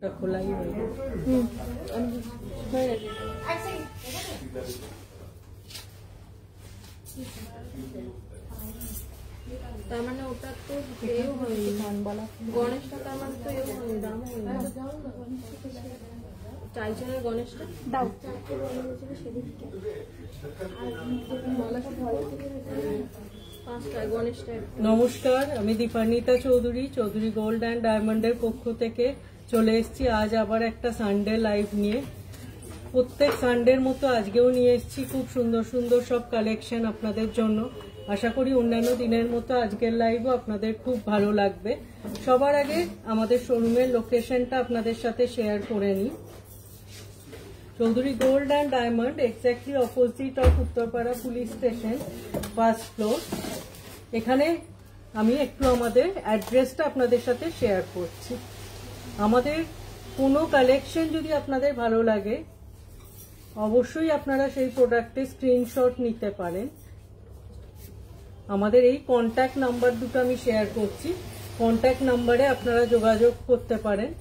খোলাই হয়ে তার মানে ওটা তো এও হয়নি গণেশটা, তার মানে তো এও হয়নি, দাম হয়নি। টাইচানের গণেশটা দাও, নমস্কার, আমি দীপান্বিতা চৌধুরী, চৌধুরী গোল্ড অ্যান্ড ডায়মন্ডের পক্ষ থেকে চলে এসেছি আজ আবার একটা সানডে লাইভ নিয়ে। প্রত্যেক সানডের মতো আজকেও নিয়ে এসেছি খুব সুন্দর সুন্দর সব কালেকশন আপনাদের জন্য। আশা করি অন্যান্য দিনের মতো আজকের লাইভও আপনাদের খুব ভালো লাগবে। সবার আগে আমাদের শোরুমের লোকেশনটা আপনাদের সাথে শেয়ার করে নিই। Chowdhury gold and diamond, exactly opposite of Uttarpara police station, first floor. এখানে আমি একটু আমাদের অ্যাড্রেসটা আপনাদের সাথে শেয়ার করছি। আমাদের কোনো কালেকশন যদি আপনাদের ভালো লাগে অবশ্যই আপনারা সেই প্রোডাক্টের স্ক্রিনশট নিতে পারেন। আমাদের এই কন্ট্যাক্ট নাম্বার দুটো আমি শেয়ার করছি, কন্ট্যাক্ট নাম্বারে আপনারা যোগাযোগ করতে পারেন।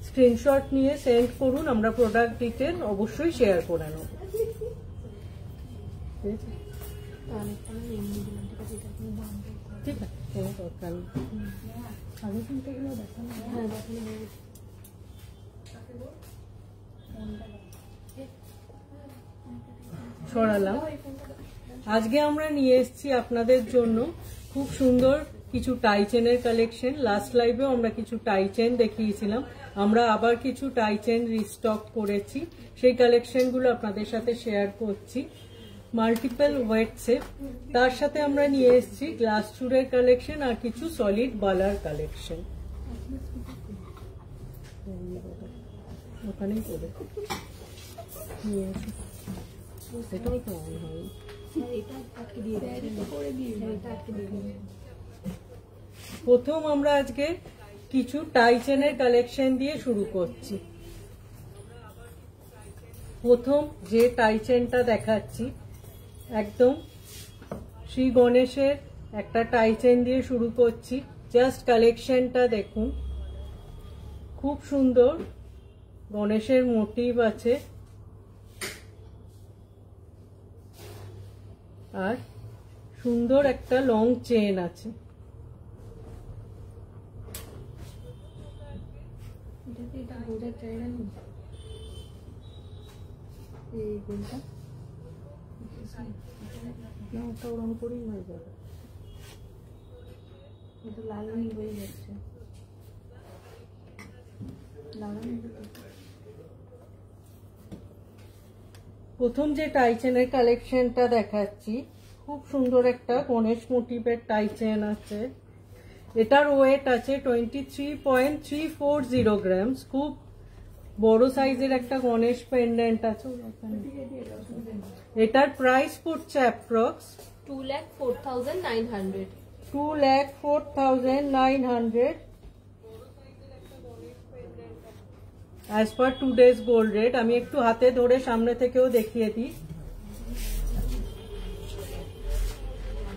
স্ক্রিনশট নিয়ে সেন্ড করুন, আমরা প্রোডাক্ট ডিটেল অবশ্যই শেয়ার করে নেব। ঠিক আছে, কোনো দরকার নেই। সরালাম। আজকে আমরা নিয়ে এসেছি আপনাদের জন্য খুব সুন্দর কিছু টাই চেনের কালেকশন। লাস্ট লাইভেও আমরা কিছু টাই চেন দেখিয়েছিলাম, আমরা আবার কিছু টাই চেন রিস্টক করেছি, সেই কালেকশনগুলো আপনাদের সাথে শেয়ার করছি। মাল্টিপল ওয়েটসে তার সাথে আমরা নিয়ে এসেছি গ্লাস চুরের কালেকশন আর কিছু সলিড বালার কালেকশন। ওখানেই করে নিয়ে এসেছি, সেটাও তো অন হয়। প্রথম আমরা আজকে কিছু টাই চেনের কালেকশন দিয়ে শুরু করছি। প্রথম যে টাই চেনটা দেখাচ্ছি একদম শ্রী গণেশের একটা টাই চেন দিয়ে শুরু করছি। জাস্ট কালেকশনটা দেখুন, খুব সুন্দর গণেশের মোটিভ আছে আর সুন্দর একটা লং চেন আছে। ওরম করেই হয়ে যাবে, লাল হয়ে যাচ্ছে। প্রথম যে টাই চেনের কালেকশনটা দেখাচ্ছি, খুব সুন্দর একটা গণেশ মোটিভের টাই চেন আছে। এটার ওয়েট আছে 23.340 গ্রামস। খুব বড় সাইজের একটা গণেশ পেন্ডেন্ট আছে। এটার প্রাইস পড়ছে approx 2,04,900। 2,04,900 as per today's gold rate। আমি একটু হাতে ধরে সামনে থেকেও দেখিয়ে দিই,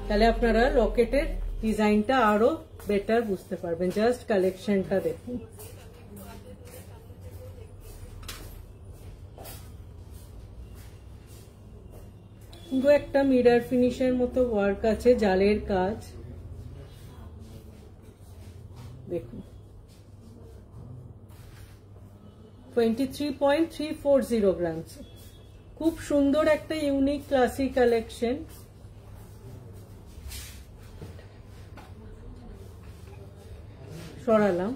তাহলে আপনারা লকেটের ডিজাইনটা আরো বেটার বুঝতে পারবেন। জাস্ট কালেকশনটা দেখুন, পুরো একটা মিরর ফিনিশের মতো ওয়ার্ক আছে, জালের কাজ দেখুন। 23.340 গ্রামস। খুব সুন্দর একটা ইউনিক ক্লাসিক কালেকশন। সরালাম।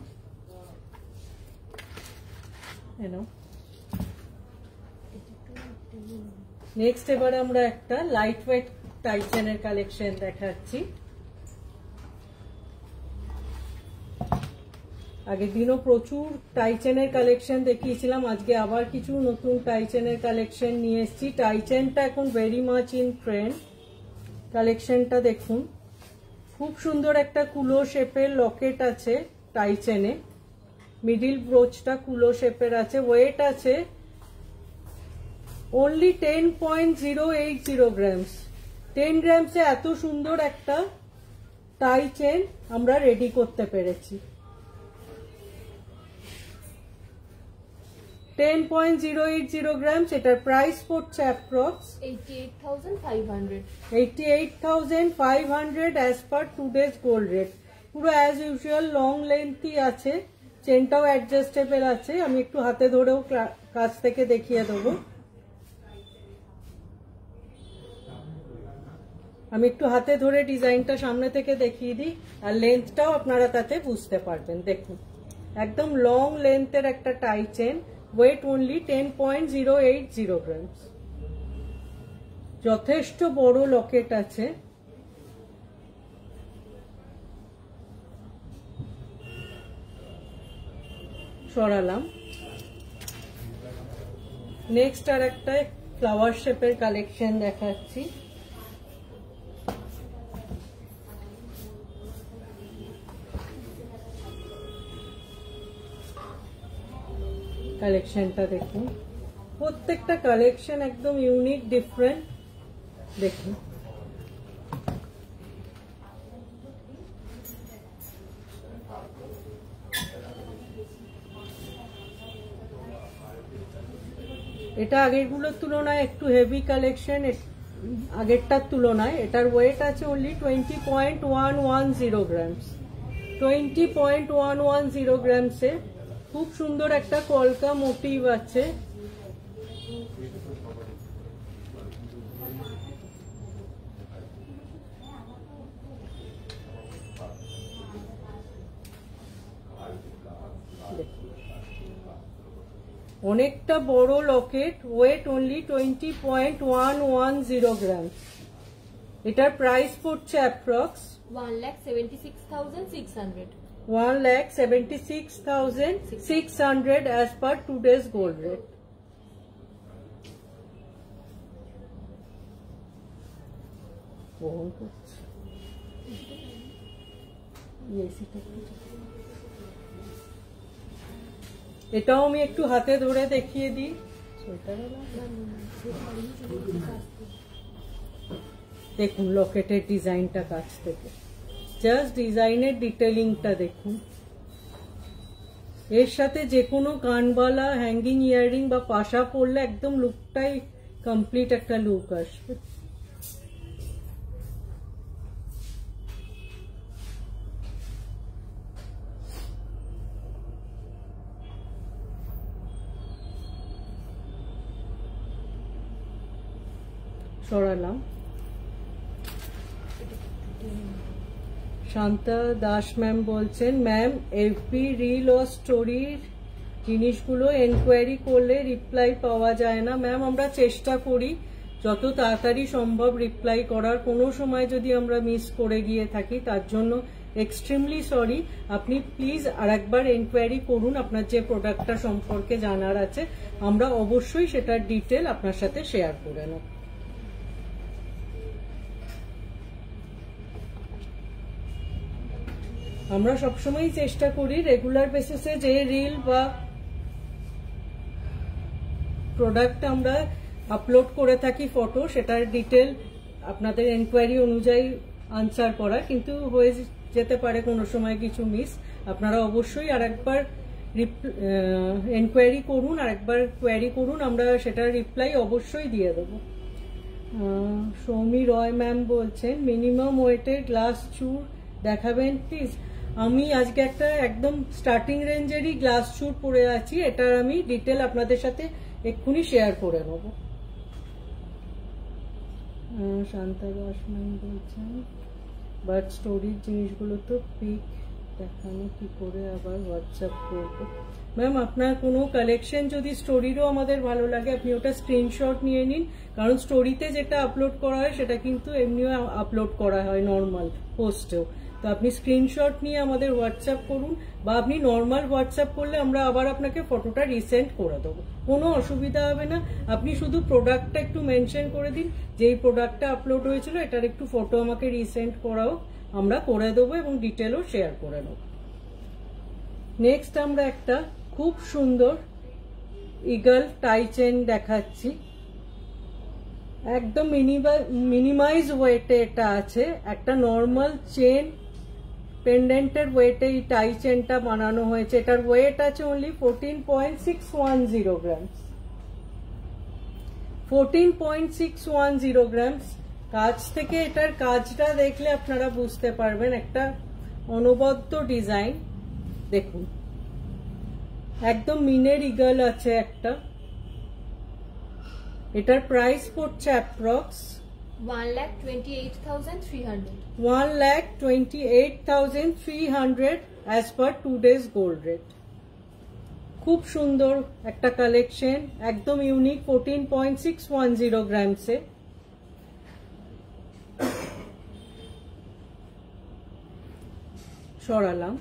নেক্সট এবারে আমরা একটা লাইট ওয়েট টাই চেনের কালেকশন দেখাচ্ছি। আগের দিনও প্রচুর টাই চেনের কালেকশন দেখিয়েছিলাম, আজকে আবার কিছু নতুন টাই চেনের কালেকশন নিয়ে এসেছি। টাই চেনটা এখন ভেরি মাচ ইন ট্রেন্ড। কালেকশনটা দেখুন, খুব সুন্দর একটা কুলো শেপের লকেট আছে টাই চেনে। মিডিল ব্রোচটা কুলো শেপের আছে। ওয়েট আছে only 10.080 গ্রামস। 10 গ্রামসে এত সুন্দর একটা টাই চেন আমরা রেডি করতে পেরেছি। 10.080 grams, এটার প্রাইস পড়ছে approx 88,500 88,500 as per today's gold rate. পুরো অ্যাজ ইউজুয়াল লং লেন্থই আছে, চেনটাও অ্যাডজাস্টেবল আছে। আমি একটু হাতে ধরেও কাছ থেকে দেখিয়ে দেবো। আমি একটু হাতে ধরে ডিজাইনটা সামনে থেকে দেখিয়ে দিই, আর লেন্থটাও আপনারা তাতে বুঝতে পারবেন। দেখুন একদম লং লেন্থের একটা tie chain, weight only 10.080 grams. যথেষ্ট বড় লকেট আছে। সরালাম। নেক্সট আর একটা ফ্লাওয়ার শেপের কালেকশন দেখাচ্ছি। কালেকশনটা দেখুন, প্রত্যেকটা কালেকশন একদম ইউনিক ডিফারেন্ট। দেখুন এটা আগেরগুলোর তুলনায় একটু হেভি কালেকশন, আগেরটার তুলনায়। এটার ওয়েট আছে অনলি 20.110 গ্রামস। 20.110 গ্রামসে খুব সুন্দর একটা কলকা মোটিভ আছে। অনেকটা বড় লকেট, ওয়েট অনলি 20.110 গ্রাম। এটার প্রাইস পড়ছে approx 1,76,600 1,76,600 as per today's gold rate. এটাও আমি একটু হাতে ধরে দেখিয়ে দিই। দেখুন লকেটের ডিজাইনটা কাছ থেকে, জাস্ট ডিজাইনের ডিটেলিংটা দেখুন। এর সাথে যে কোনো কানবালা, হ্যাঙ্গিং ইয়াররিং বা পাশা পরলে একদম লুকটাই কমপ্লিট একটা লুক আসবে। সরালাম। শান্তা দাস ম্যাম বলছেন, ম্যাম এফবি রিল ও স্টোরির জিনিসগুলো এনকোয়ারি করলে রিপ্লাই পাওয়া যায় না। ম্যাম আমরা চেষ্টা করি যত তাড়াতাড়ি সম্ভব রিপ্লাই করার। কোনো সময় যদি আমরা মিস করে গিয়ে থাকি তার জন্য এক্সট্রিমলি সরি। আপনি প্লিজ আরেকবার এনকোয়ারি করুন, আপনার যে প্রোডাক্টটা সম্পর্কে জানার আছে। আমরা অবশ্যই সেটার ডিটেল আপনার সাথে শেয়ার করে নেব। আমরা সবসময় চেষ্টা করি রেগুলার বেসিসে যে রিল বা প্রোডাক্ট আমরা আপলোড করে থাকি ফটো, সেটার ডিটেল আপনাদের এনকোয়ারি অনুযায়ী আনসার করা, কিন্তু হয়ে যেতে পারে কোনো সময় কিছু মিস। আপনারা অবশ্যই আরেকবার এনকোয়ারি করুন, আরেকবার কোয়ারি করুন, আমরা সেটার রিপ্লাই অবশ্যই দিয়ে দেবো। সৌমি রয় ম্যাম বলছেন, মিনিমাম ওয়েটের গ্লাস চুর দেখাবেন প্লিজ। আমি আজকে একটা একদম স্টার্টিং রেঞ্জেরই গ্লাস চুর পরে আছি, এটার আমি ডিটেল আপনাদের সাথে এক্ষুনি শেয়ার করে নেব। শান্তা দাস ম্যাম বলছেন, বাট স্টোরির জিনিসগুলো তো পিক দেখানো কি করে আবার হোয়াটসঅ্যাপ করবো। ম্যাম আপনার কোনো কালেকশন যদি স্টোরিরও আমাদের ভালো লাগে, আপনি ওটা স্ক্রিনশট নিয়ে নিন, কারণ স্টোরিতে যেটা আপলোড করা হয় সেটা কিন্তু এমনিও আপলোড করা হয় নর্মাল পোস্টেও। তো আপনি স্ক্রিনশট নিয়ে আমাদের হোয়াটসঅ্যাপ করুন, বা আপনি নর্মাল হোয়াটসঅ্যাপ করলে আমরা আবার আপনাকে ফটোটা রিসেন্ড করে দেবো, কোনো অসুবিধা হবে না। আপনি শুধু প্রোডাক্টটা একটু মেনশন করে দিন, যেই প্রোডাক্টটা আপলোড হয়েছিল এটার একটু ফটো আমাকে রিসেন্ড করাও, আমরা করে দেবো এবং ডিটেলও শেয়ার করে নেব। নেক্সট আমরা একটা খুব সুন্দর ইগল টাই চেন দেখাচ্ছি, একদম মিনিমাইজ ওয়েটে এটা আছে। একটা নর্মাল চেন পেন্ডেন্টের ওয়েটে এই টাই চেনটা বানানো হয়েছে। এটার ওয়েট আছে অনলি 14.610 গ্রামস। 14.610 গ্রামস। কাছ থেকে এটার কাজটা দেখলে আপনারা বুঝতে পারবেন, একটা অনবদ্য ডিজাইন। দেখুন, একদম মিনের ইগল আছে একটা। এটার প্রাইস পড়ছে approx 1,28,300। 1,28,300 as per today's gold rate। খুব সুন্দর একটা কালেকশন, একদম ইউনিক। 14.610 গ্রামসে। সরালাম।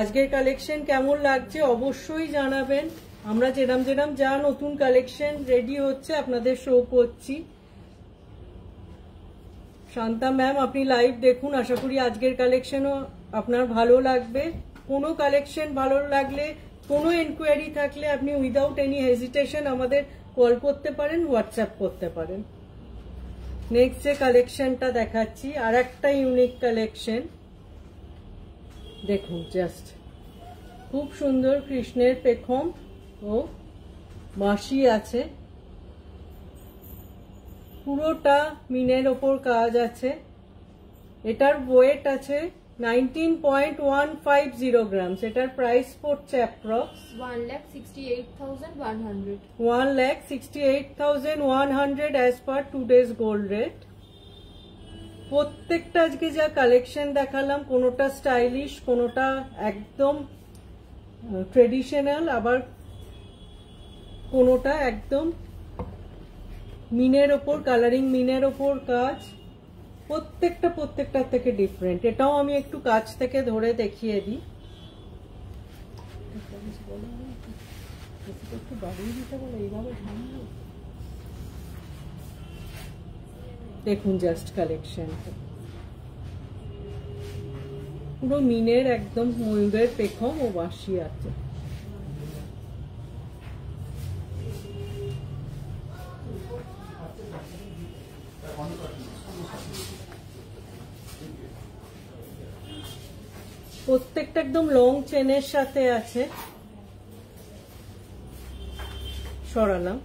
আজকের কালেকশন কেমন লাগছে অবশ্যই জানাবেন। আমরা যেরম যা নতুন কালেকশন রেডি হচ্ছে আপনাদের শো করছি। শান্তা ম্যাম, আপনি লাইভ দেখুন, আশা করি আজকের কালেকশনও আপনার ভালো লাগবে। কোনো কালেকশন ভালো লাগলে, কোনো এনকোয়ারি থাকলে আপনি উইদাউট এনি হেজিটেশন আমাদের কল করতে পারেন, হোয়াটসঅ্যাপ করতে পারেন। নেক্সট যে কালেকশনটা দেখাচ্ছি, আর একটা ইউনিক কালেকশন। দেখুন, জাস্ট খুব সুন্দর কৃষ্ণের পেখম ও বাঁশি আছে, পুরোটা মিনের ওপর কাজ আছে। এটার ওয়েট আছে 19.150 গ্রামস। এটার প্রাইস পড়ছে approx 1,68,100। 1,68,100 as per today's gold rate। প্রত্যেকটা আজকে যা কালেকশন দেখালাম, কোনোটা স্টাইলিশ, কোনোটা একদম ট্রেডিশনাল, আবার কোনোটা একদম মিনের ওপর কালারিং, মিনের ওপর কাজ। প্রত্যেকটা থেকে ডিফারেন্ট। এটাও আমি একটু কাছ থেকে ধরে দেখিয়ে দিই। দেখুন জাস্ট কালেকশনটা, পুরো মিনের একদম ময়ূরের পেখম ও বাঁশি আছে। প্রত্যেকটা একদম লং চেনের সাথে আছে। সরালাম।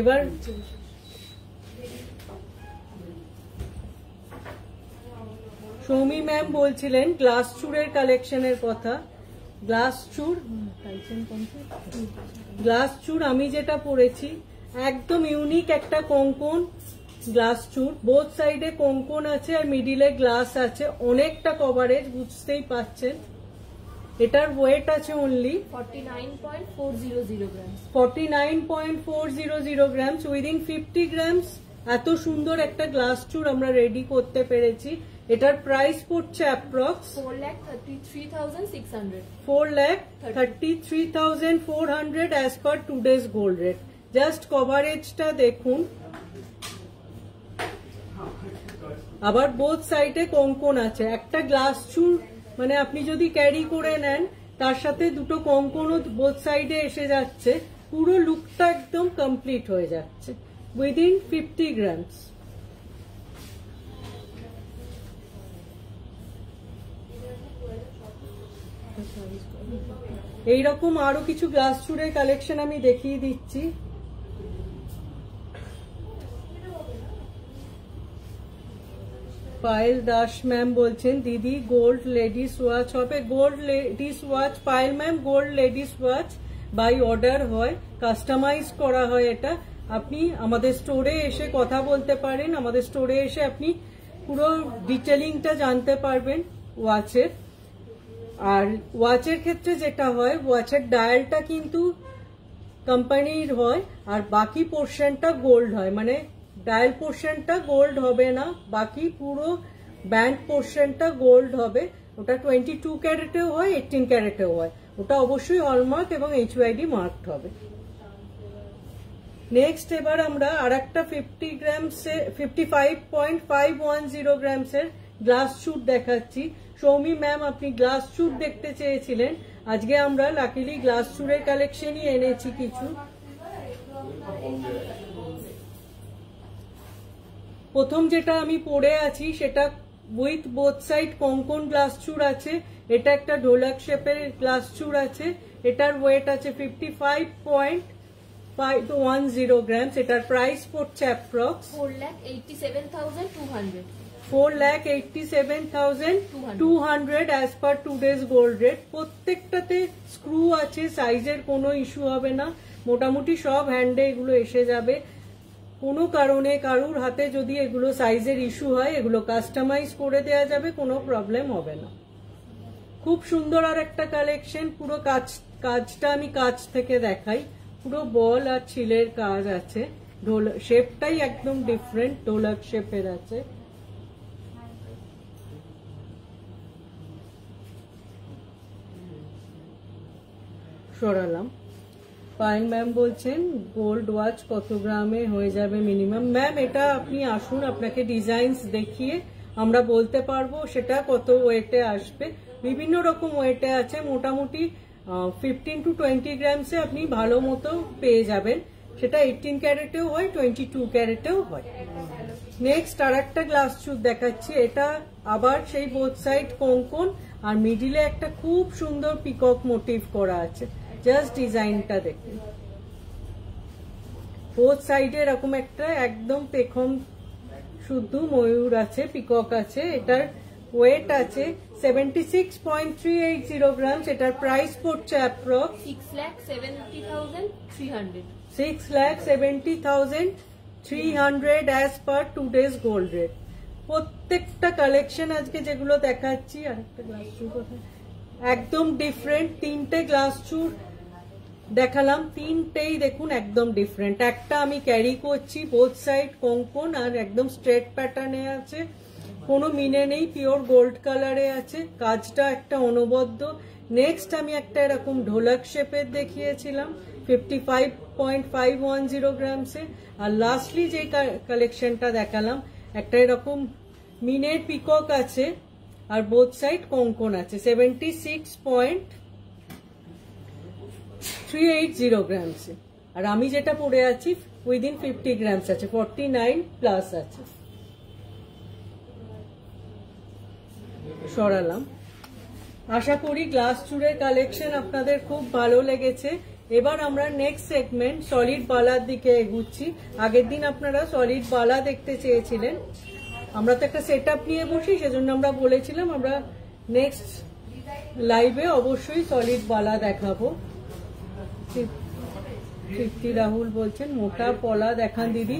এবার সৌমি ম্যাম বলছিলেন গ্লাস চুড়ের কালেকশনের কথা। গ্লাস চুড় আমি যেটা পরেছি একদম ইউনিক একটা কঙ্কন গ্লাস চুড়। বোথ সাইডে কঙ্কন আছে আর মিডিলে গ্লাস আছে, অনেকটা কভারেজ, বুঝতেই পাচ্ছেন। এটার ওয়েট আছে only 49.400 grams. 49.400 grams. Within 50 grams এত সুন্দর একটা গ্লাস চুড় আমরা রেডি করতে পেরেছি। এটার প্রাইস পড়ছে approx 4,33,600। 4,33,400 as per today's gold rate। Just কভারেজটা দেখুন। আবার বোথ সাইডে কঙ্কন আছে। একটা গ্লাস চুড় মানে আপনি যদি ক্যারি করে নেন, তার সাথে দুটো কঙ্কনও বোথ সাইডে এসে যাচ্ছে, পুরো লুকটা একদম কমপ্লিট হয়ে যাচ্ছে উইদিন 50 গ্রামস। এইরকম আরো কিছু গ্লাস চুড়ের কালেকশন আমি দেখিয়ে দিচ্ছি। পায়েল দাস ম্যাম বলছেন দিদি গোল্ড লেডিস ওয়াচ হবে। Gold ladies watch Payel ma'am, gold ladies watch by order হয়, কাস্টমাইজ করা হয়। এটা আপনি আমাদের স্টোরে এসে কথা বলতে পারেন, আমাদের স্টোরে এসে আপনি পুরো ডিটেলিংটা জানতে পারবেন ওয়াচের। আর ওয়াচের ক্ষেত্রে যেটা হয়, ওয়াচের ডায়ালটা কিন্তু কোম্পানির হয় আর বাকি পোর্শনটা গোল্ড হয়, মানে ডায়াল পোর্শনটা গোল্ড হবে না, বাকি পুরো ব্যান্ড পোর্শনটা গোল্ড হবে। ওটা 22 ক্যারেটেও হয়, 18 ক্যারেটেও হয়। ওটা অবশ্যই হলমার্ক এবং HUID মার্কড হবে। নেক্সট এবার আমরা আর একটা 55.510 গ্রামসের গ্লাস চুট দেখাচ্ছি। সৌমি ম্যাম, আপনি গ্লাস চুট দেখতে চেয়েছিলেন, আজকে আমরা লাকিলি গ্লাস চুড়ের কালেকশনই এনেছি কিছু। প্রথম যেটা আমি পরে আছি সেটা with both side Konkan glass চুর আছে, এটা একটা ঢোলক শেপের গ্লাস চুর আছে, এটার ওয়েট আছে 55.510 গ্রামস। এটার প্রাইস পড়ছে approx 4,87,200। 4,87,200 as per today's gold rate. প্রত্যেকটাতে স্ক্রু আছে, সাইজের কোনো ইস্যু হবে না, মোটামুটি সব হ্যান্ডে এগুলো এসে যাবে। কোনো কারণে কারুর হাতে যদি এগুলো সাইজের ইস্যু হয় এগুলো কাস্টমাইজ করে দেওয়া যাবে, কোনো প্রবলেম হবে না। খুব সুন্দর আর একটা কালেকশন, পুরো কাজটা আমি কাছ থেকে দেখাই, পুরো বল আর ছিলের কাজ আছে, শেপটাই একদম ডিফারেন্ট, ঢোলক শেপের আছে। সরালাম। পায়েল ম্যাম বলছেন গোল্ড ওয়াচ কত গ্রামে হয়ে যাবে মিনিমাম? ম্যাম এটা আপনি আসুন, আপনাকে ডিজাইনস দেখিয়ে আমরা বলতে পারবো সেটা কত ওয়েটে আসবে। বিভিন্ন রকম ওয়েটে আছে, মোটামুটি 15 to 20 গ্রামসে আপনি ভালো মতো পেয়ে যাবেন। সেটা 18 ক্যারেটেও হয়, 22 ক্যারেটেও হয়। নেক্সট আর একটা গ্লাস চুর দেখাচ্ছি, এটা আবার সেই বোথ সাইড কোঙ্কন আর মিডিলে একটা খুব সুন্দর পিকক মোটিভ করা আছে। জাস্ট ডিজাইনটা দেখুন, বোথ সাইডে এরকম একটা একদম পেখম শুদ্ধ ময়ূর আছে, পিকক আছে। এটার ওয়েট আছে 76.380 গ্রামস। এটার প্রাইস পড়ছে approx 6,70,300। 6,70,300 as per today's gold rate. প্রত্যেকটা কালেকশন আজকে যেগুলো দেখাচ্ছি, আরেকটা গ্লাস চুর কোথায়, একদম ডিফারেন্ট। তিনটে গ্লাস চুর দেখালাম, তিনটেই দেখুন একদম ডিফারেন্ট। একটা আমি ক্যারি করছি বোথ সাইড কোঙ্কন আর একদম স্ট্রেট প্যাটার্নে আছে, কোনো মিনে নেই, পিওর গোল্ড কালারে আছে, কাজটা একটা অনবদ্য। নেক্সট আমি একটা এরকম ঢোলক শেপের দেখিয়েছিলাম 55.510 গ্রামসে। আর লাস্টলি যে কালেকশনটা দেখালাম একটা এরকম মিনের পিকক আছে আর বোথ সাইড কোঙ্কন আছে 76.380 গ্রামসে। আর আমি যেটা পরে আছি উইদিন 50 গ্রামস আছে, 49 প্লাস আছে। সরালাম। আশা করি গ্লাস চুরের কালেকশন আপনাদের খুব ভালো লেগেছে। এবার আমরা নেক্সট সেগমেন্ট সলিড বালার দিকে এগুচ্ছি। আগের দিন আপনারা সলিড বালা দেখতে চেয়েছিলেন, আমরা তো একটা সেট আপ নিয়ে বসি, সেজন্য আমরা বলেছিলাম আমরা নেক্সট লাইভে অবশ্যই সলিড বালা দেখাবো। তৃপ্তি রাহুল বলছেন মোটা পলা দেখান দিদি।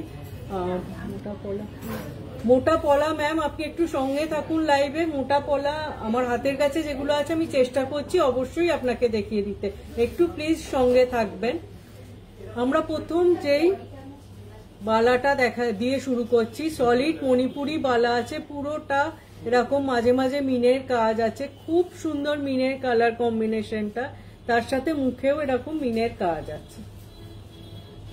মোটা পলা ম্যাম আপনি একটু সঙ্গে থাকুন লাইভে। মোটা পলা আমার হাতের কাছে যেগুলো আছে আমি চেষ্টা করছি অবশ্যই আপনাকে দেখিয়ে দিতে, একটু প্লিজ সঙ্গে থাকবেন। আমরা প্রথম যেই বালাটা দিয়ে শুরু করছি, সলিড মণিপুরি বালা আছে, পুরোটা এরকম মাঝে মাঝে মিনের কাজ আছে, খুব সুন্দর মিনের কালার কম্বিনেশনটা, তার সাথে মুখেও এরকম মিনের কাজ আছে।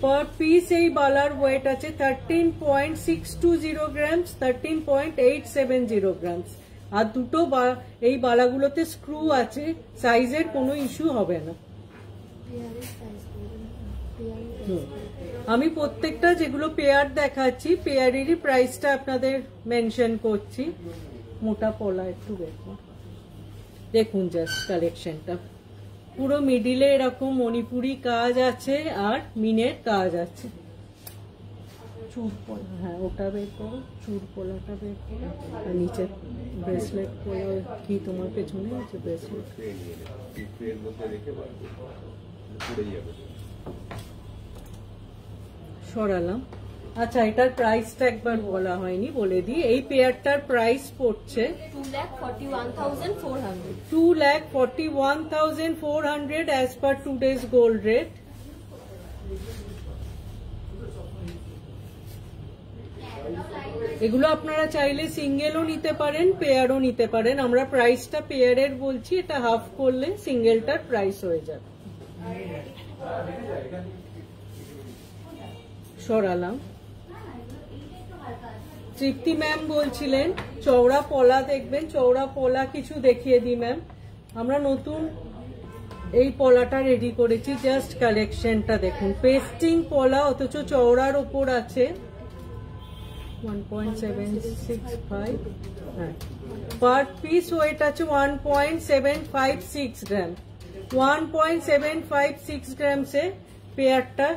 পার পিস এই বালার ওয়েট আছে 13.620 গ্রামস, 13.870 গ্রামস। আর দুটো এই বালাগুলোতে স্ক্রু আছে, সাইজের কোনো ইস্যু হবে না। আমি প্রত্যেকটা যেগুলো পেয়ার দেখাচ্ছি পেয়ারেরই প্রাইসটা আপনাদের মেনশন করছি। মোটা পলা একটু দেখুন জাস্ট কালেকশনটা, পুরো মিডিলে এরকম মণিপুরি কাজ আছে আর মিনের কাজ আছে। চুর পলা, হ্যাঁ ওটা বের করো, চুর পলাটা বের করো। আর নিচে ব্রেসলেট পলা কি তোমার পেছনে আছে ব্রেসলেট? সরালাম। আচ্ছা এটার প্রাইসটা একবার বলা হয়নি, বলে দিই। এই পেয়ারটার প্রাইস পড়ছে 2,41,400। 2,41,400 as per today's gold rate। এগুলো আপনারা চাইলে সিঙ্গেলও নিতে পারেন, পেয়ারও নিতে পারেন। আমরা প্রাইসটা পেয়ারের বলছি, এটা হাফ করলে সিঙ্গেলটার প্রাইস হয়ে যাবে। সরালাম। তৃপ্তি ম্যাম বলছিলেন চওড়া পলা দেখবেন, চওড়া পলা কিছু দেখিয়ে দিই ম্যাম। আমরা নতুন এই পলাটা রেডি করেছি, জাস্ট কালেকশনটা দেখুন। পেস্টিং পলা অথচ চওড়ার ওপর আছে, 1.765 হ্যাঁ পার পিস ওয়েট আছে 1.756 গ্রাম 1.756 গ্রামসে পেয়ারটা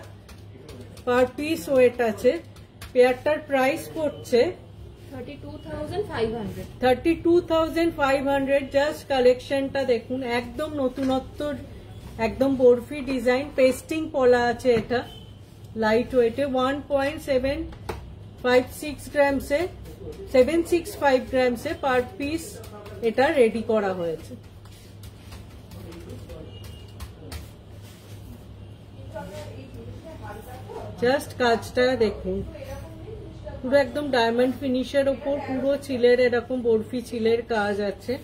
পার পিস ওয়েট আছে পেয়ারটার প্রাইস পড়ছে 32,500 জাস্ট কালেকশনটা দেখুন একদম নতুনত্ব একদম বরফি ডিজাইন পেস্টিং পলা আছে এটা লাইট ওয়েটে 1.756 গ্রামসে 765 গ্রামসে পার পিস এটা রেডি করা হয়েছে জাস্ট কাজটা দেখুন পুরো একদম ডায়মন্ড ফিনিশের উপর পুরো চিলের এরকম বরফি চিলের কাজ আছে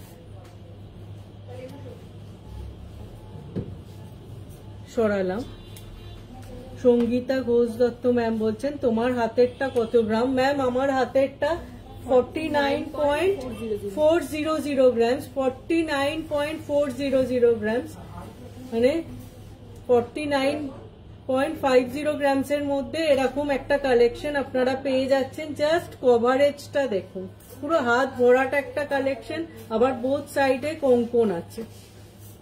সরালাম সঙ্গীতা ঘোষ দত্ত ম্যাম বলছেন তোমার হাতেরটা কত গ্রাম ম্যাম আমার হাতেরটা 49.400 গ্রামস 49.400 গ্রামস মানে 49.50 গ্রামসের মধ্যে এরকম একটা কালেকশন আপনারা পেয়ে যাচ্ছেন জাস্ট কভারেজটা দেখুন পুরো হাত ভরাট একটা কালেকশন আবার বোথ সাইডে কোঙ্কন আছে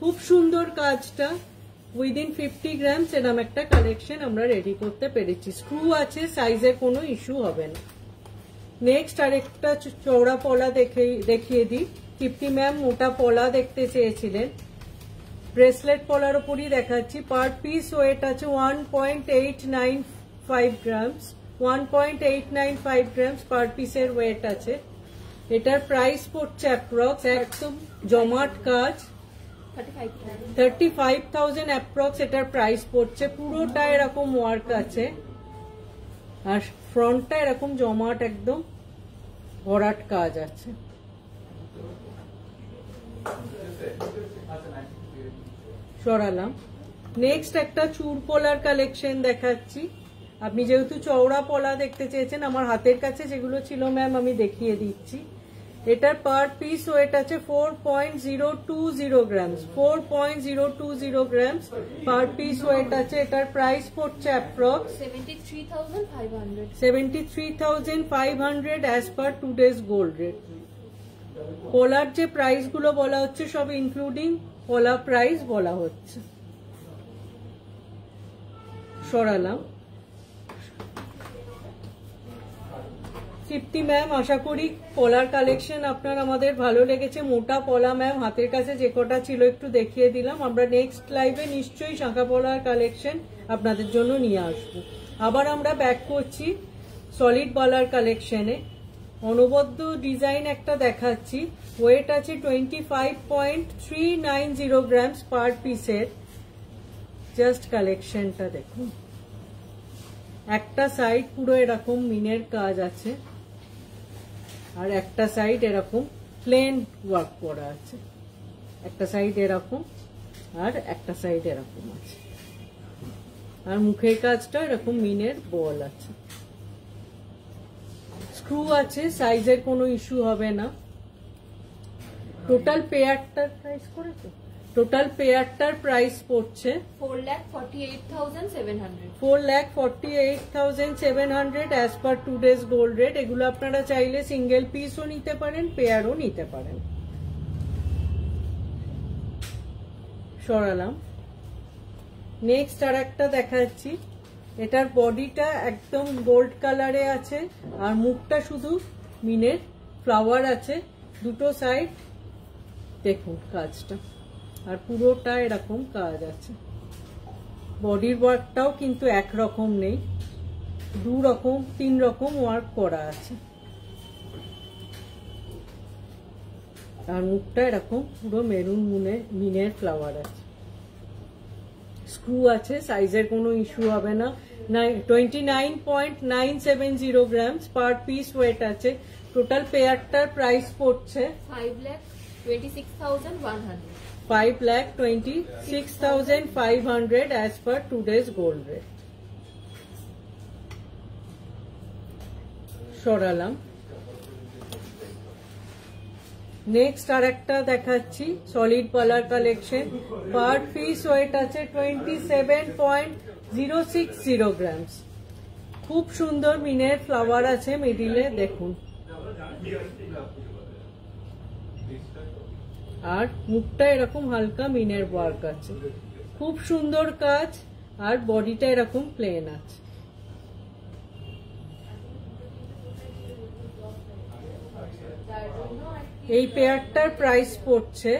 খুব সুন্দর কাজটা উইদিন 50 গ্রামস এরকম একটা কালেকশন আমরা রেডি করতে পেরেছি স্ক্রু আছে সাইজের কোনো ইস্যু হবে না নেক্সট আরেকটা চওড়া পলা দেখিয়ে দিই তৃপ্তি ম্যাম মোটা পলা দেখতে চেয়েছিলেন ব্রেসলেট পলার উপরই দেখাচ্ছি পার পিস ওয়েট আছে 1.895 গ্রামস 1.895 গ্রামস পার পিসের ওয়েট আছে এটার প্রাইস পড়ছে অ্যাপ্রক্স একদম জমাট কাজ 35,000 অ্যাপ্রক্স এটার প্রাইস পড়ছে পুরোটা এরকম ওয়ার্ক আছে আর ফ্রন্টটা এরকম জমাট একদম ভরাট কাজ আছে সরালাম নেক্সট একটা চুর পলার কালেকশন দেখাচ্ছি আপনি যেহেতু চওড়া পলা দেখতে চেয়েছেন আমার হাতের কাছে যেগুলো ছিল ম্যাম আমি দেখিয়ে দিচ্ছি এটার পার পিস ওয়েট আছে 4.020 grams 4.020 grams per piece weight আছে এটার প্রাইস পড়ছে approx 73,500 as per today's gold rate পলার যে প্রাইস গুলো বলা হচ্ছে সব ইনক্লুডিং পলা প্রাইস বলা হচ্ছে সরালাম তৃপ্তি ম্যাম আশা করি পলার কালেকশন আপনার আমাদের ভালো লেগেছে মোটা পলা ম্যাম হাতের কাছে যে কটা ছিল একটু দেখিয়ে দিলাম আমরা নেক্সট লাইভে নিশ্চয়ই শাঁখা পলার কালেকশন আপনাদের জন্য নিয়ে আসবো আবার আমরা ব্যাক করছি সলিড পলার কালেকশনে অনবদ্য ডিজাইন একটা দেখাচ্ছি ওয়েট আছে 25.390 গ্রামস পার পিসের জাস্ট কালেকশনটা দেখুন একটা সাইড পুরো এরকম মিনের কাজ আছে আর একটা সাইড এরকম প্লেন ওয়ার্ক করা আছে একটা সাইড এরকম আর একটা সাইড এরকম আছে আর মুখের কাজটা এরকম মিনের বল আছে স্ক্রু আছে সাইজের কোনো ইস্যু হবে না টোটাল পেয়ারটার প্রাইস করেছে টোটাল পেয়ারটার প্রাইস পড়ছে 4,48,700 as per today's gold rate এগুলো আপনারা চাইলে সিঙ্গেল পিসও নিতে পারেন পেয়ারও নিতে পারেন সরালাম নেক্সট আর একটা দেখাচ্ছি এটার বডিটা একদম গোল্ড কালারে আছে আর মুখটা শুধু মিনের ফ্লাওয়ার আছে দুটো সাইড দেখুন কাজটা আর পুরোটা এরকম কাজ আছে বডির ওয়ার্কটাও কিন্তু একরকম নেই দু রকম তিন রকম ওয়ার্ক করা আছে আর মুখটা এরকম পুরো মেরুন মিনের ফ্লাওয়ার আছে স্ক্রু আছে সাইজের কোনো ইস্যু হবে না 29.970 গ্রামস পার পিস ওয়েট আছে টোটাল পেয়ারটার প্রাইস পড়ছে 5,26,500 as per today's gold rate সরালাম নেক্সট আর একটা দেখাচ্ছি সলিড পালার কালেকশন পার পিস ওয়েট আছে 27.060 গ্রামস খুব সুন্দর মিনের ফ্লাওয়ার আছে মিডিলে, দেখুন। আর মুখটা এরকম হালকা মিনের ওয়ার্ক আছে, খুব সুন্দর কাজ। আর বডিটা এরকম প্লেন আছে। এই পেয়ারটার প্রাইস পড়ছে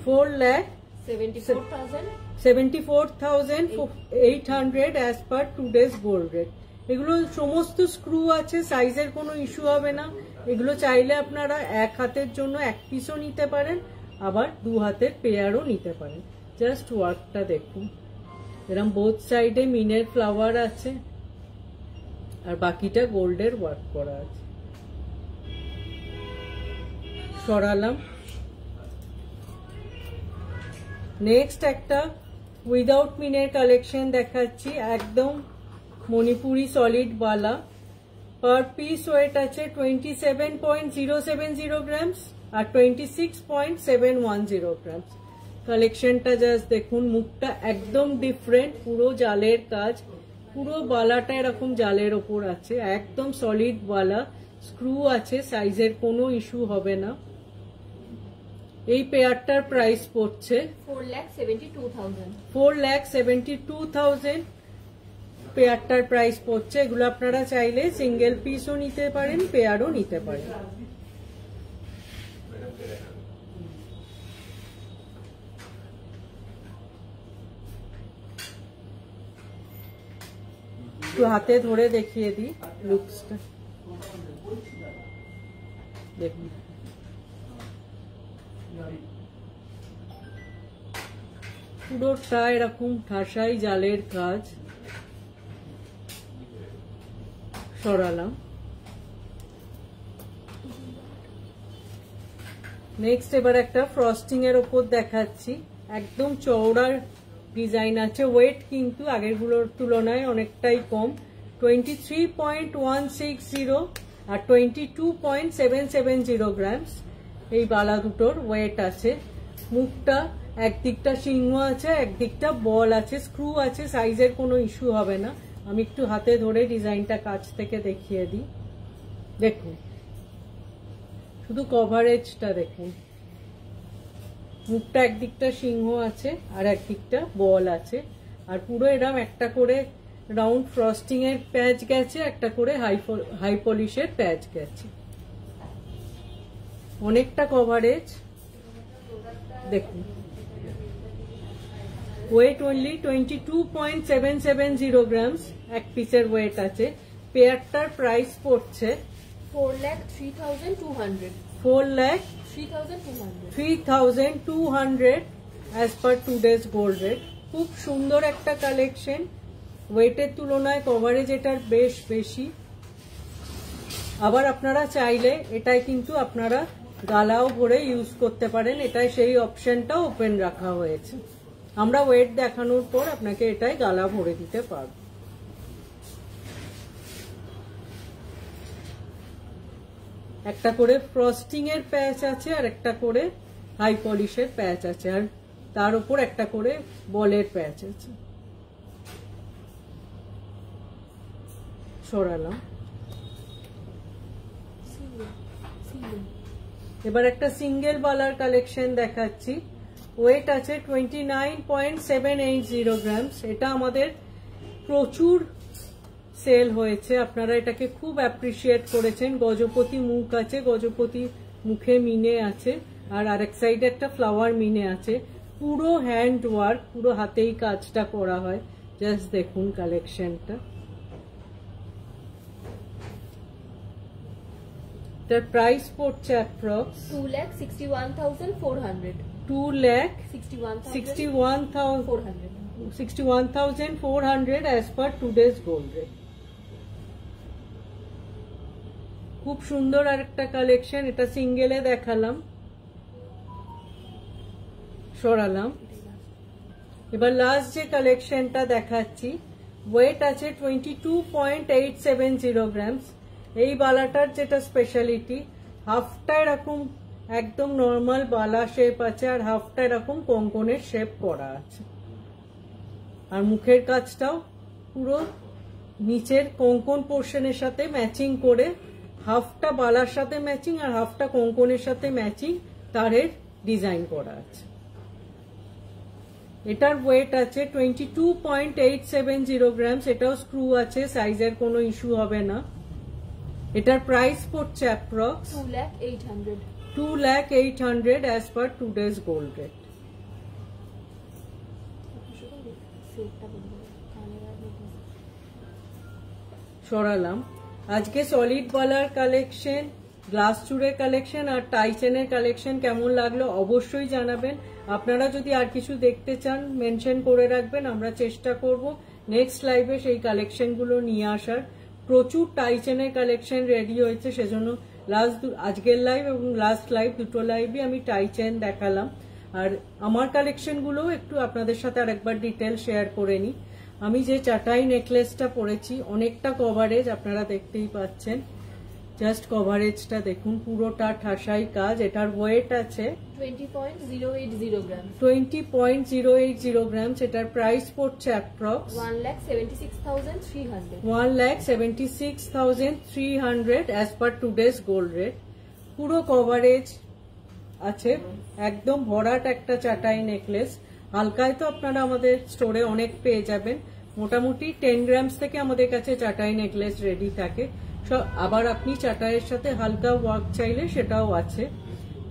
4,74,800 as per today's gold rate. এগুলো সমস্ত স্ক্রু আছে, সাইজের কোনো ইস্যু হবে না। এগুলো চাইলে আপনারা এক হাতের জন্য এক পিসও নিতে পারেন, আবার দু হাতের পেয়ারও নিতে পারেন। জাস্ট ওয়ার্কটা দেখুন, এরকম বোথ সাইডে মিনের ফ্লাওয়ার আছে আর বাকিটা গোল্ডের ওয়ার্ক করা আছে। সরালাম। নেক্সট একটা উইদাউট মিনের কালেকশন দেখাচ্ছি, একদম মণিপুরি সলিড বালা। পার পিস ওয়েট আছে 27.070 গ্রামস আর 26.710 গ্রামস। কালেকশনটা জাস্ট দেখুন, মুখটা একদম ডিফারেন্ট, পুরো জালের কাজ, পুরো বালাটা এরকম জালের ওপর আছে, একদম সলিড বালা, স্ক্রু আছে, সাইজের কোনো ইস্যু হবে না। এই পেয়ারটার প্রাইস পড়ছে 4,72,000 পেয়ারটার প্রাইস পড়ছে। এগুলো আপনারা চাইলে সিঙ্গেল পিসও নিতে পারেন, পেয়ারও নিতে পারেন। একটু হাতে ধরে দেখিয়ে দিই লুকসটা, দেখুন। পুরোটা এরকম ঠাসাই জালের কাজ। সরালাম। নেক্সট এবার একটা ফ্রস্টিং এর ওপর দেখাচ্ছি, একদম চওড়ার ডিজাইন আছে। ওয়েট কিন্তু আগেরগুলোর তুলনায় অনেকটাই কম, 23.160 আর 22.770 গ্রামস এই বালা দুটোর ওয়েট আছে। মুখটা একদিকটা সিংহ আছে, একদিকটা বল আছে, স্ক্রু আছে, সাইজের কোনো ইস্যু হবে না। আমি একটু হাতে ধরে ডিজাইনটা কাছ থেকে দেখিয়ে দিই, দেখুন। শুধু কভারেজটা দেখুন, মুখটা একদিকটা সিংহ আছে আর একদিকটা বল আছে। আর পুরো এরকম একটা করে রাউন্ড ফ্রস্টিং এর প্যাচ গেছে, একটা করে হাই পলিশের প্যাচ গেছে, অনেকটা কভারেজ দেখুন। ওয়েট অনলি 22.770 গ্রামস এক পিসের ওয়েট আছে। পেয়ারটার প্রাইস পড়ছে 4,03,200 as per today's gold rate. খুব সুন্দর একটা কালেকশন, ওয়েটের তুলনায় কভারেজ এটার বেশ বেশি। আবার আপনারা চাইলে এটাই কিন্তু আপনারা গালাও ভরে ইউজ করতে পারেন, এটাই সেই অপশনটা ওপেন রাখা হয়েছে। আমরা ওয়েট দেখানোর পর আপনাকে এটাই গালা ভরে দিতে পারব। একটা করে ফ্রস্টিং এর প্যাচ আছে আর একটা করে হাই পলিশের প্যাচ আছে, আর তার উপর একটা করে বলের প্যাচ আছে। সরালাম। এবার একটা সিঙ্গেল বালার কালেকশন দেখাচ্ছি। ওয়েট আছে 29.780 গ্রামস। এটা আমাদের প্রচুর সেল হয়েছে, আপনারা এটাকে খুব অ্যাপ্রিসিয়েট করেছেন। গজপতি মুখ আছে, গজপতি মুখে মিনে আছে, আর আরেক সাইডে একটা ফ্লাওয়ার মিনে আছে। পুরো হ্যান্ড ওয়ার্ক, পুরো হাতেই কাজটা করা হয়। জাস্ট দেখুন কালেকশনটা। তার প্রাইস পড়ছে approx 2,61,400 61,400 as per today's gold rate। খুব সুন্দর আরেকটা কালেকশন, এটা সিঙ্গেলে দেখালাম। সরালাম। এবার লাস্ট যে কালেকশনটা দেখাচ্ছি, ওয়েট আছে 22.870 গ্রামস। এই বালাটার যেটা স্পেশালিটি, হাফটা এরকম একদম নর্মাল বালা শেপ আছে আর হাফটা এরকম কঙ্কনের শেপ করা আছে। আর মুখের কাজটাও পুরো নিচের কোঙ্কন পোর্শনের সাথে ম্যাচিং করে, হাফটা বালার সাথে ম্যাচিং আর হাফটা কোঙ্কনের সাথে ম্যাচিং তারের ডিজাইন করা আছে। এটার ওয়েট আছে 22.870 গ্রামস। এটাও স্ক্রু আছে, সাইজের কোনো ইস্যু হবে না। এটার প্রাইস পড়ছে approx 2,08,000 as per today's gold rate. সরালাম। আজকে সলিড বালার কালেকশন, গ্লাস চুড়ের কালেকশন আর টাই চেনের কালেকশন কেমন লাগলো অবশ্যই জানাবেন। আপনারা যদি আর কিছু দেখতে চান মেনশন করে রাখবেন, আমরা চেষ্টা করব নেক্সট লাইভে সেই কালেকশনগুলো নিয়ে আসার। প্রচুর টাই চেনের কালেকশন রেডি হয়েছে, সেজন্য আজকের লাইভ এবং লাস্ট লাইভ দুটো লাইভই আমি টাই চেন দেখালাম। আর আমার কালেকশনগুলো একটু আপনাদের সাথে আরেকবার ডিটেল শেয়ার করে নিই। আমি যে চাটাই নেকলেসটা পরেছি অনেকটা কভারেজ, আপনারা দেখতেই পাচ্ছেন। জাস্ট কভারেজটা দেখুন, পুরোটা ঠাসাই কাজ। এটার ওয়েট আছে 20.080 গ্রাম। 20.080 গ্রাম। এটার প্রাইস পড়ছে approx 1,76,300। 1,76,300 as per today's gold rate. পুরো কভারেজ আছে, একদম ভরাট একটা চাটাই নেকলেস। হালকায় তো আপনারা আমাদের স্টোরে অনেক পেয়ে যাবেন। মোটামুটি 10 গ্রামস থেকে আমাদের কাছে চাটাই নেকলেস রেডি থাকে। আবার আপনি চাটাইয়ের সাথে হালকা ওয়ার্ক চাইলে সেটাও আছে।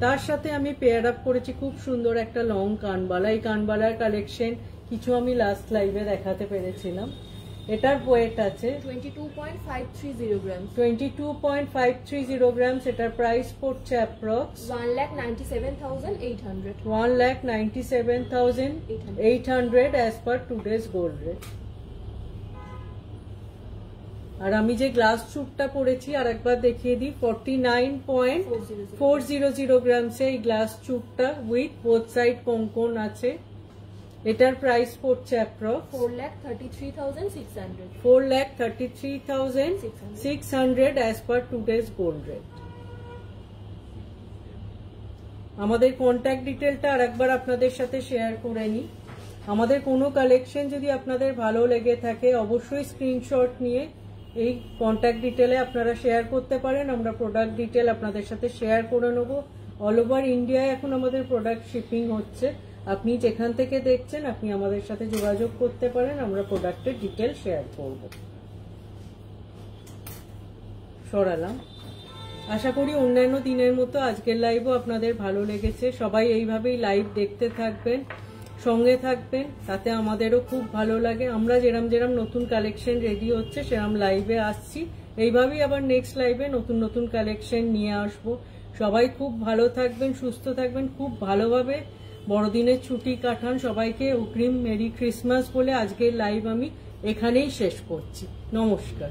তার সাথে আমি পেয়ার আপ করেছি খুব সুন্দর একটা লং কানবালা। এই কানবালার কালেকশন কিছু আমি লাস্ট লাইভে দেখাতে পেরেছিলাম। এটার ওয়েট আছে 22.530 গ্রাম। 22.530 গ্রামস। এটার প্রাইস পড়ছে approx 1,97,800। 1,97,800 as per today's gold rate. আর আমি যে গ্লাস চুটটা পরেছি আর একবার দেখিয়ে দিই, 49.400 গ্রামসে এই গ্লাস চুটটা উইথ বোথ সাইড কোঙ্কন আছে। এটার প্রাইস পড়ছে approx 4,33,600। 4,33,600 as per today's gold rate. আমাদের কন্ট্যাক্ট ডিটেলটা আর একবার আপনাদের সাথে শেয়ার করে নিই। আমাদের কোনো কালেকশন যদি আপনাদের ভালো লেগে থাকে অবশ্যই স্ক্রিনশট নিয়ে এই কন্ট্যাক্ট ডিটেলে আপনারা শেয়ার করতে পারেন। আমরা প্রোডাক্ট ডিটেল আপনাদের সাথে শেয়ার করে নেব। অল ওভার ইন্ডিয়ায় এখন আমাদের প্রোডাক্ট শিপিং হচ্ছে। আপনি যেখান থেকে দেখছেন আপনি আমাদের সাথে যোগাযোগ করতে পারেন, আমরা প্রোডাক্টের ডিটেল শেয়ার করব। সরালাম। আশা করি অন্যান্য দিনের মতো আজকের লাইভও আপনাদের ভালো লেগেছে। সবাই এইভাবেই লাইভ দেখতে থাকবেন, সঙ্গে থাকবেন, তাতে আমাদেরও খুব ভালো লাগে। আমরা যেরম নতুন কালেকশন রেডি হচ্ছে সেরম লাইভে আসছি। এইভাবেই আবার নেক্সট লাইভে নতুন নতুন কালেকশন নিয়ে আসব। সবাই খুব ভালো থাকবেন, সুস্থ থাকবেন, খুব ভালোভাবে বড়দিনের ছুটি কাটান। সবাইকে অগ্রিম মেরি ক্রিসমাস বলে আজকের লাইভ আমি এখানেই শেষ করছি। নমস্কার।